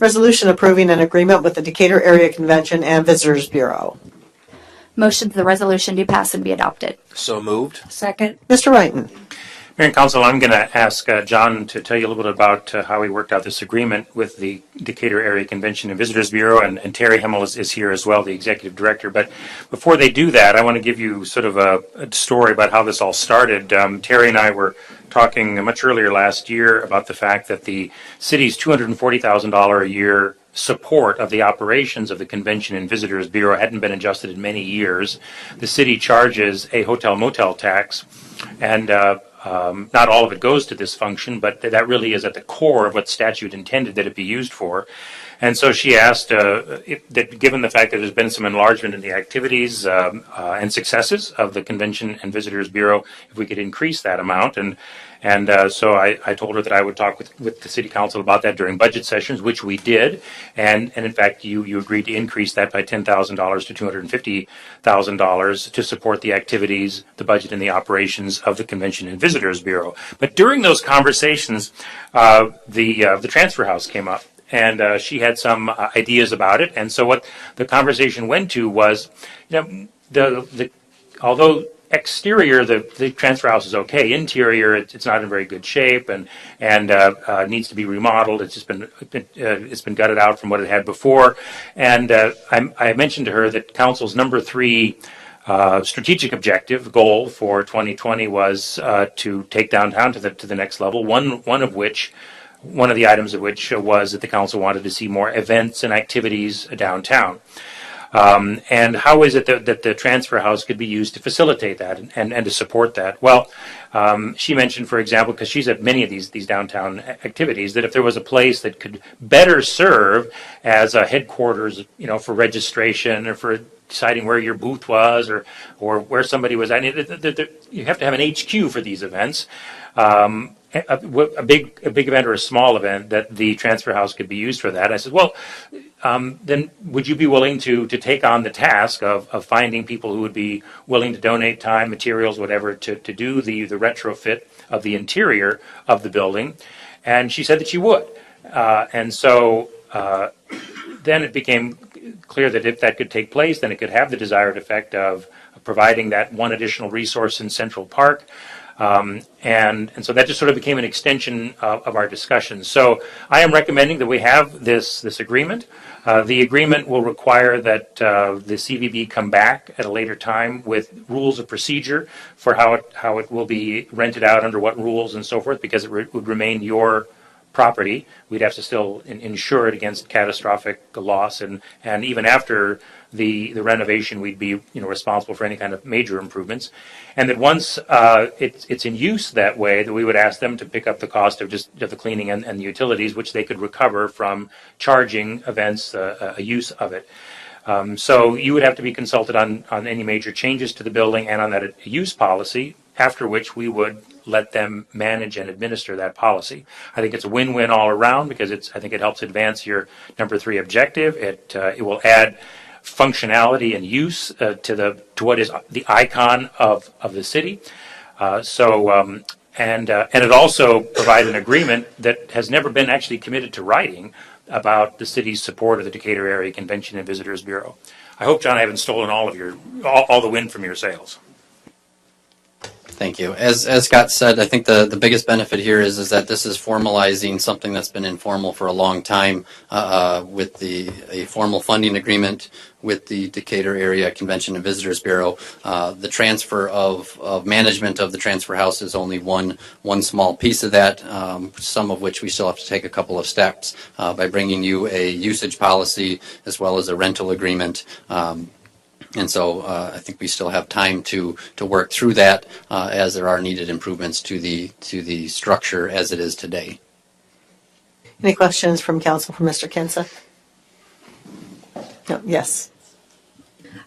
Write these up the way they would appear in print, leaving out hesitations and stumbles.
Resolution approving an agreement with the Decatur Area Convention and Visitors Bureau. Motion that the resolution do pass and be adopted. So moved. Second. Mr. Wrighton. Mayor and Council, I'm going to ask John to tell you a little bit about how he worked out this agreement with the Decatur Area Convention and Visitors Bureau, and Terry Himmel is here as well, the Executive Director. But before they do that, I want to give you sort of a story about how this all started. Terry and I were talking much earlier last year about the fact that the city's $240,000 a year support of the operations of the Convention and Visitors Bureau hadn't been adjusted in many years. The city charges a hotel-motel tax, and not all of it goes to this function, but that really is at the core of what statute intended that it be used for. And so she asked that given the fact that there's been some enlargement in the activities and successes of the Convention and Visitors Bureau, if we could increase that amount. And so I told her that I would talk with the City Council about that during budget sessions, which we did. And in fact, you agreed to increase that by $10,000 to $250,000 to support the activities, the budget, and the operations of the Convention and Visitors Bureau. But during those conversations, the transfer house came up. And she had some ideas about it. And so what the conversation went to was, although exterior, the transfer house is okay. Interior, it's not in very good shape and needs to be remodeled. It's just been gutted out from what it had before. And I mentioned to her that Council's number 3 strategic objective goal for 2020 was to take downtown to the next level. One of the items of which was that the council wanted to see more events and activities downtown. And how is it that the transfer house could be used to facilitate that and to support that? Well, she mentioned, for example, because she's at many of these downtown activities, that if there was a place that could better serve as a headquarters, for registration or for deciding where your booth was or where somebody was. You have to have an HQ for these events. A big event or a small event, that the transfer house could be used for that. I said, well, then would you be willing to take on the task of finding people who would be willing to donate time, materials, whatever, to do the retrofit of the interior of the building? And she said that she would. And so then it became clear that if that could take place, then it could have the desired effect of providing that one additional resource in Central Park. And so that just sort of became an extension of our discussion. So I am recommending that we have this agreement. The agreement will require that the CVB come back at a later time with rules of procedure for how it will be rented out, under what rules and so forth, because it would remain your property. We'd have to still insure it against catastrophic loss, and even after the renovation, we'd be responsible for any kind of major improvements. And that once it's in use that way, that we would ask them to pick up the cost of the cleaning and the utilities, which they could recover from charging events a use of it. So you would have to be consulted on any major changes to the building and on that use policy, after which we would let them manage and administer that policy. I think it's a win-win all around, because I think it helps advance your number 3 objective. It will add functionality and use to what is the icon of the city. And it also provides an agreement that has never been actually committed to writing about the city's support of the Decatur Area Convention and Visitors Bureau. I hope, John, I haven't stolen all the wind from your sails. Thank you. As Scott said, I think the biggest benefit here is that this is formalizing something that's been informal for a long time with a formal funding agreement with the Decatur Area Convention and Visitors Bureau. The transfer of management of the transfer house is only one small piece of that, some of which we still have to take a couple of steps by bringing you a usage policy as well as a rental agreement. And so I think we still have time to work through that as there are needed improvements to the structure as it is today. Any questions from council for Mr. Kenseth? No, yes.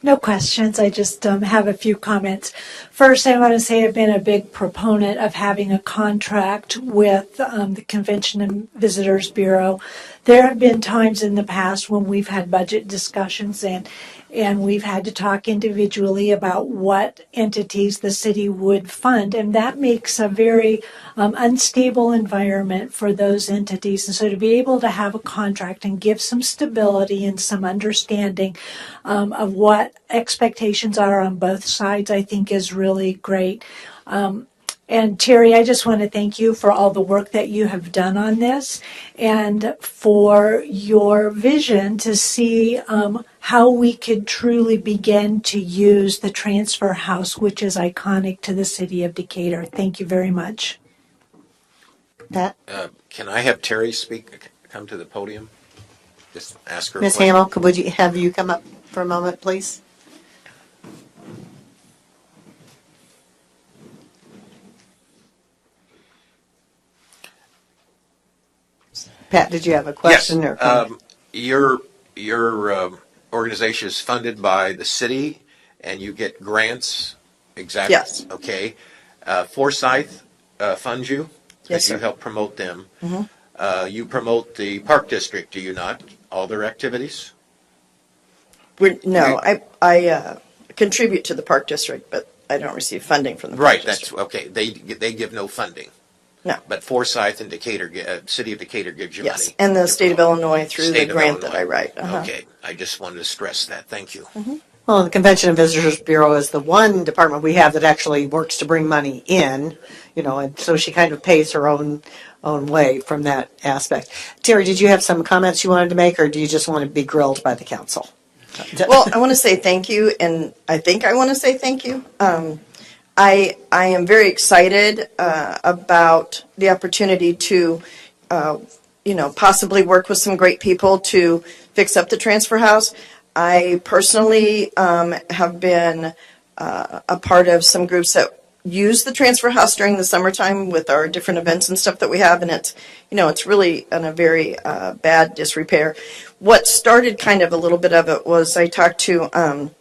No questions. I just have a few comments. First, I want to say I've been a big proponent of having a contract with the Convention and Visitors Bureau. There have been times in the past when we've had budget discussions, and and we've had to talk individually about what entities the city would fund, and that makes a very unstable environment for those entities. And so to be able to have a contract and give some stability and some understanding of what expectations are on both sides, I think is really great. And Terry, I just want to thank you for all the work that you have done on this and for your vision to see how we could truly begin to use the transfer house, which is iconic to the city of Decatur. Thank you very much. Pat? Can I have Terry come to the podium? Just ask her a Ms. question. Hamill, would you have you come up for a moment, please? Pat, did you have a question or comment? Your organization is funded by the city, and you get grants. Exactly. Yes. Okay. Forsyth funds you. Yes, You sir. help promote them. You promote the Park District, do you not? All their activities. I contribute to the Park District, but I don't receive funding from the Park Right. District. That's okay. They give no funding. No. But Forsyth and Decatur, city of Decatur gives you Yes, money. and the to state of promote. Illinois through the State of grant that Illinois. I write. Uh-huh. Okay, I just wanted to stress that. Thank you. Well, the Convention and Visitors Bureau is the one department we have that actually works to bring money in, and so she kind of pays her own way from that aspect. Terry, did you have some comments you wanted to make, or do you just want to be grilled by the council? Well, I want to say thank you, and I think I want to say thank you. I am very excited about the opportunity to, possibly work with some great people to fix up the transfer house. I personally have been a part of some groups that use the transfer house during the summertime with our different events and stuff that we have, and it's really in a very bad disrepair. What started kind of a little bit of it was I talked to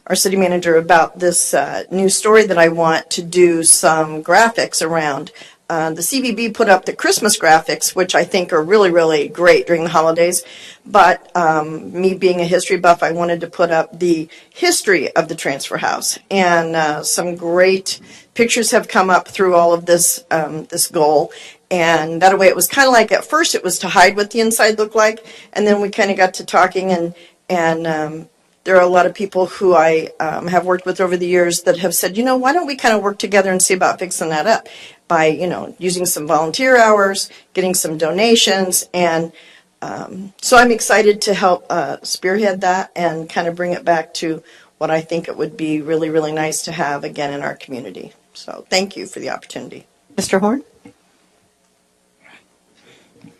our city manager about this new story that I want to do some graphics around. The CVB put up the Christmas graphics, which I think are really, really great during the holidays. But me being a history buff, I wanted to put up the history of the transfer house. And some great pictures have come up through all of this goal. And that way it was kind of like, at first it was to hide what the inside looked like. And then we kind of got to talking, and there are a lot of people who I have worked with over the years that have said, why don't we kind of work together and see about fixing that up by, using some volunteer hours, getting some donations. And so I'm excited to help spearhead that and kind of bring it back to what I think it would be really, really nice to have again in our community. So thank you for the opportunity. Mr. Horn?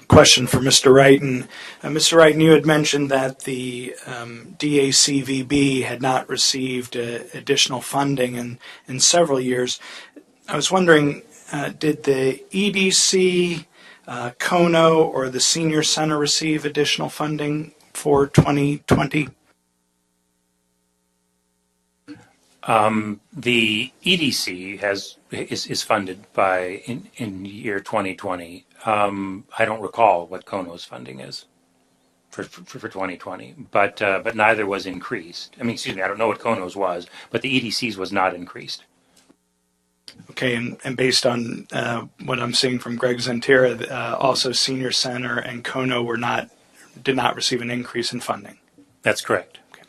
Question for Mr. Wrighton. Mr. Wrighton, you had mentioned that the DACVB had not received additional funding in several years. I was wondering, did the EDC, Kono, or the Senior Center receive additional funding for 2020? The EDC is funded by in year 2020. I don't recall what Kono's funding is for 2020, but neither was increased. I don't know what Kono's was, but the EDC's was not increased. Okay, and based on what I'm seeing from Greg Zentira, also Senior Center and Kono did not receive an increase in funding. That's correct. Okay.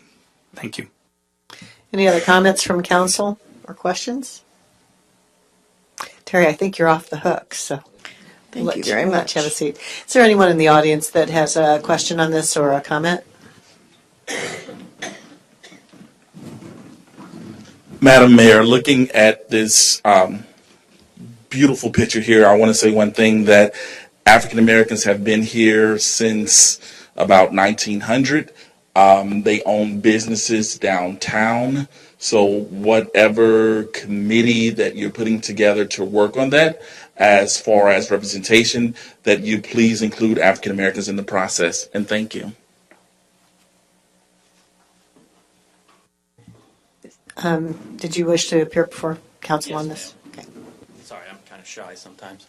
Thank you. Any other comments from council or questions? Terry, I think you're off the hook, so Thank you very much. Have a seat. Is there anyone in the audience that has a question on this or a comment? Madam Mayor, looking at this beautiful picture here, I want to say one thing, that African Americans have been here since about 1900. They own businesses downtown. So whatever committee that you're putting together to work on that, as far as representation, that you please include African Americans in the process. And thank you. Did you wish to appear before council on this? Okay. Sorry, I'm kind of shy sometimes.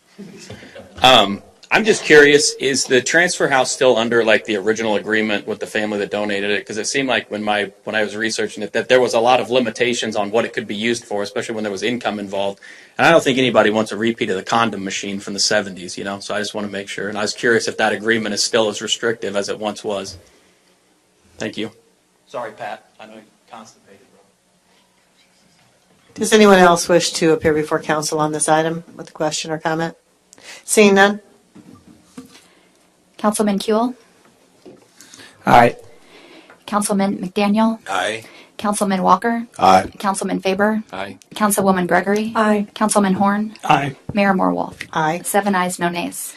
I'm just curious, is the transfer house still under like the original agreement with the family that donated it? Because it seemed like when I was researching it that there was a lot of limitations on what it could be used for, especially when there was income involved. And I don't think anybody wants a repeat of the condom machine from the 70s, you know. So I just want to make sure. And I was curious if that agreement is still as restrictive as it once was. Thank you. Sorry, Pat. I know you're constipated, bro. Does anyone else wish to appear before council on this item with a question or comment? Seeing none? Councilman Kuehl, Aye. Councilman McDaniel, Aye. Councilman Walker, Aye. Councilman Faber, Aye. Councilwoman Gregory, Aye. Councilman Horn, Aye. Mayor Morwolf. Aye. 7 ayes, no nays.